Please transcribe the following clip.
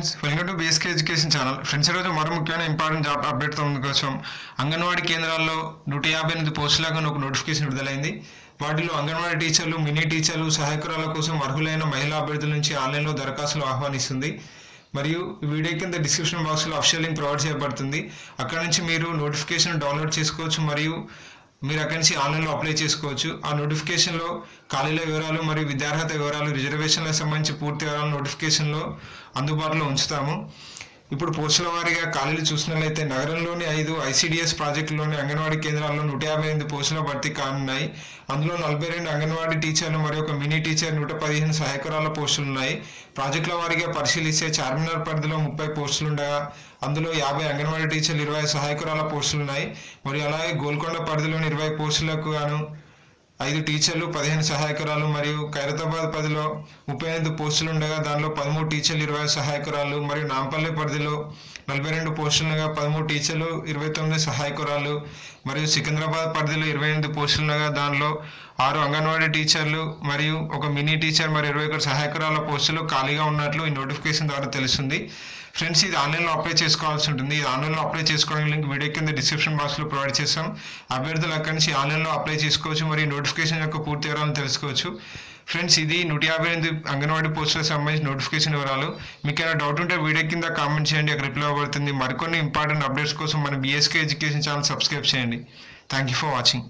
Friends, welcome to BSK education channel. Friends, ఈరోజు మరో ముఖ్యమైన ఇంపార్టెంట్ జాబ్ అప్డేట్తో ముందుకోసం అంగన్వాడీ కేంద్రాల్లో 158 పోస్టులకు ఒక నోటిఫికేషన్ విడుదలైంది. వాటిలో అంగన్వాడీ టీచర్లు, మినీ టీచర్లు, సహాయకురాల కోసం అర్హులైన మహిళా అభ్యర్థుల నుంచి ఆన్లైన్లో దరఖాస్తులు ఆహ్వానిస్తుంది. మరియు వీడియో కింద డిస్క్రిప్షన్ బాక్స్లో అఫీషియల్ లింక్ ప్రొవైడ్ చేయబడుతుంది. అక్కడ నుంచి మీరు నోటిఫికేషన్ డౌన్లోడ్ చేసుకోవచ్చు మరియు మీరు అక్కడి నుంచి ఆన్లైన్లో అప్లై చేసుకోవచ్చు. ఆ నోటిఫికేషన్లో ఖాళీల వివరాలు మరియు విద్యార్హత వివరాలు, రిజర్వేషన్లకు సంబంధించి పూర్తి వివరాలు నోటిఫికేషన్లో అందుబాటులో ఉంచుతాము. ఇప్పుడు పోస్టుల వారీగా ఖాళీలు చూసినట్లయితే నగరంలోని 5 ICDS ప్రాజెక్టులోని అంగన్వాడీ కేంద్రాల్లో 158 పోస్టుల భర్తీ కానున్నాయి. అందులో 42 అంగన్వాడీ టీచర్లు మరియు ఒక మినీ టీచర్, 115 సహాయకురాల పోస్టులు ఉన్నాయి. ప్రాజెక్టుల వారీగా పరిశీలిస్తే చార్మినార్ పరిధిలో 30 పోస్టులు ఉండగా అందులో 50 అంగన్వాడీ టీచర్లు, 20 సహాయకురాల పోస్టులు ఉన్నాయి. మరియు అలాగే గోల్కొండ పరిధిలోని 20 పోస్టులకు గాను 5 టీచర్లు, 15 సహాయకురాలు మరియు ఖైరతాబాద్ పరిధిలో 38 పోస్టులు ఉండగా దానిలో 13 టీచర్లు, 20 సహాయకురాలు మరియు నాంపల్లి పరిధిలో 42 పోస్టులుగా 13 టీచర్లు, 29 సహాయకురాలు మరియు సికింద్రాబాద్ పరిధిలో 28 పోస్టులుగా దానిలో 6 అంగన్వాడీ టీచర్లు మరియు ఒక మినీ టీచర్ మరియు 21 సహాయకురాల పోస్టులు ఖాళీగా ఉన్నట్లు ఈ నోటిఫికేషన్ ద్వారా తెలుస్తుంది. ఫ్రెండ్స్, ఇది ఆన్లైన్లో అప్లై చేసుకోవాల్సి ఉంటుంది. ఇది ఆన్లైన్లో అప్లై చేసుకోవడానికి లింక్ వీడియో కింద డిస్క్రిప్షన్ బాక్స్లో ప్రొవైడ్ చేస్తాం. అభ్యర్థులు అక్కడి నుంచి ఆన్లైన్లో అప్లై చేసుకోవచ్చు మరియు నోటిఫికేషన్ యొక్క పూర్తి వివరాలను తెలుసుకోవచ్చు. ఫ్రెండ్స్, ఇది 158 అంగన్వాడీ పోస్టులకు సంబంధించి నోటిఫికేషన్ వివరాలు. మీకు ఏమైనా డౌట్ ఉంటే వీడియో కింద కామెంట్ చేయండి, అక్కడ రిప్లై అవ్వబడుతుంది. మరికొన్ని ఇంపార్టెంట్ అప్డేట్స్ కోసం మన బీఎస్కే ఎడ్యుకేషన్ ఛానల్ సబ్స్క్రైబ్ చేయండి. Thank you for watching.